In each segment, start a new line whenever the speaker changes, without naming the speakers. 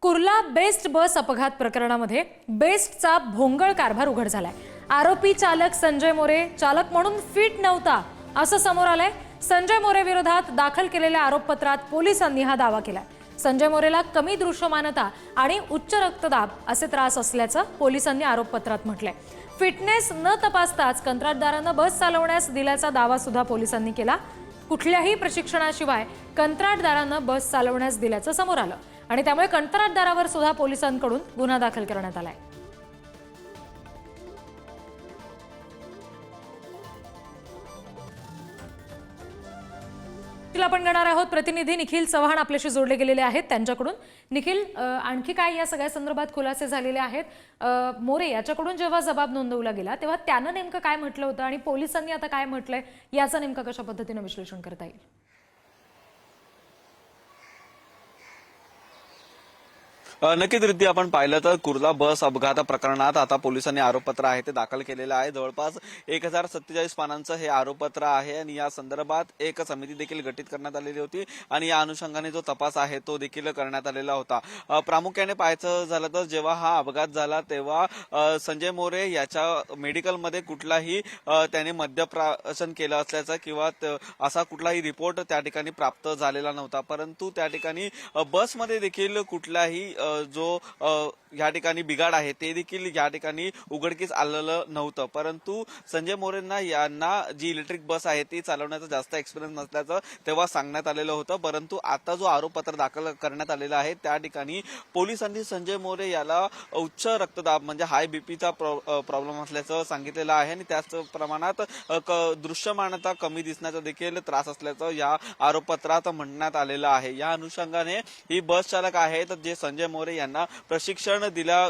Kurla best बस अपघात प्रकरणामध्ये बेस्टचा भोंगळ कारभार उघड झालाय। आरोपी चालक संजय मोरे चालक म्हणून फिट नव्हता असं समोर आलंय। संजय मोरे विरोधात दाखल केलेल्या आरोपपत्रात पोलिसांनी हा दावा केलाय। संजय मोरेला कमी दृश्यमानता आणि उच्च रक्तदाब असे त्रास असल्याचं पोलिसांनी आरोपपत्रात म्हटलंय। फिटनेस न तपासताच कंत्राटदारानं बस चालवण्यास दिल्याचा दावा सुद्धा पोलिसांनी केला। कुठल्याही प्रशिक्षणाशिवाय कंत्राटदारानं बस चालवण्यास दिल्याचं समोर आलं आणि त्यामुळे कंत्राटदारावर सुद्धा पोलिसांकडून गुन्हा दाखल करण्यात आलाय। आपण घेणार आहोत प्रतिनिधी निखिल चव्हाण आपल्याशी जोडले गेलेले आहेत त्यांच्याकडून। निखिल, आणखी काय या सगळ्या संदर्भात खुलासे झालेले आहेत? मोरे याच्याकडून जेव्हा जबाब नोंदवला गेला तेव्हा त्यानं नेमकं काय म्हटलं होतं आणि पोलिसांनी आता काय म्हटलंय याचं नेमकं कशा पद्धतीने विश्लेषण करता येईल?
नक्कीच रिद्धी, आपण पाहिलं तर कुर्ला बस अपघात प्रकरणात आता पोलिसांनी आरोपपत्र आहे ते दाखल केलेलं आहे। जवळपास 1047 पानांचं हे आरोपपत्र आहे आणि या संदर्भात एक समिती देखील गठीत करण्यात आलेली होती आणि या अनुषंगाने जो तपास आहे तो देखील करण्यात आलेला होता। प्रामुख्याने पाहायचं झालं तर जेव्हा हा अपघात झाला तेव्हा संजय मोरे याच्या मेडिकलमध्ये कुठलाही त्याने मद्यप्राशन केलं असल्याचा किंवा असा कुठलाही रिपोर्ट त्या ठिकाणी प्राप्त झालेला नव्हता, परंतु त्या ठिकाणी बसमध्ये देखील कुठलाही जो या ठिकाणी बिघाड आहे ते देखील या ठिकाणी उघडकीस आलेलं नव्हतं। परंतु संजय मोरेंना यांना जी इलेक्ट्रिक बस आहे ती चालवण्याचा जास्त एक्सपिरियन्स नसल्याचं तेव्हा सांगण्यात आलेलं होतं, परंतु आता जो आरोपपत्र दाखल करण्यात आलेला आहे त्या ठिकाणी पोलिसांनी संजय मोरे याला उच्च रक्तदाब म्हणजे हाय बीपीचा प्रॉब्लेम असल्याचं सांगितलेलं आहे आणि त्याच प्रमाणात दृश्यमानता कमी दिसण्याचा देखील त्रास असल्याचं या आरोपपत्रात म्हणण्यात आलेलं आहे। या अनुषंगाने ही बस चालक आहेत जे संजय मोरे यांना प्रशिक्षण दिल्या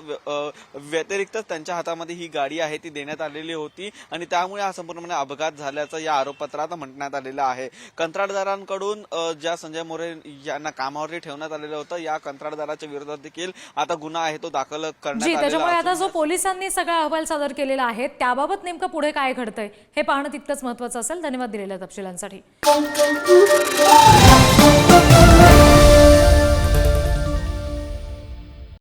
व्यतिरिक्त त्यांच्या हातामध्ये ही गाडी आहे ती देण्यात आलेली होती आणि त्यामुळे हा संपूर्णपणे अपघात झाल्याचं या आरोपपत्रात म्हणण्यात आलेलं आहे। कंत्राटदारांकडून ज्या संजय मोरे यांना कामावरती ठेवण्यात आलेलं होतं या कंत्राटदाराच्या विरोधात देखील आता गुन्हा आहे तो दाखल करण्यात आलेला आहे।
त्याच्यामुळे आता जो पोलिसांनी सगळा अहवाल सादर केलेला आहे त्याबाबत नेमकं पुढे काय घडतंय हे पाहणं तितकंच महत्त्वाचं असेल। धन्यवाद दिलेल्या तपशिलांसाठी।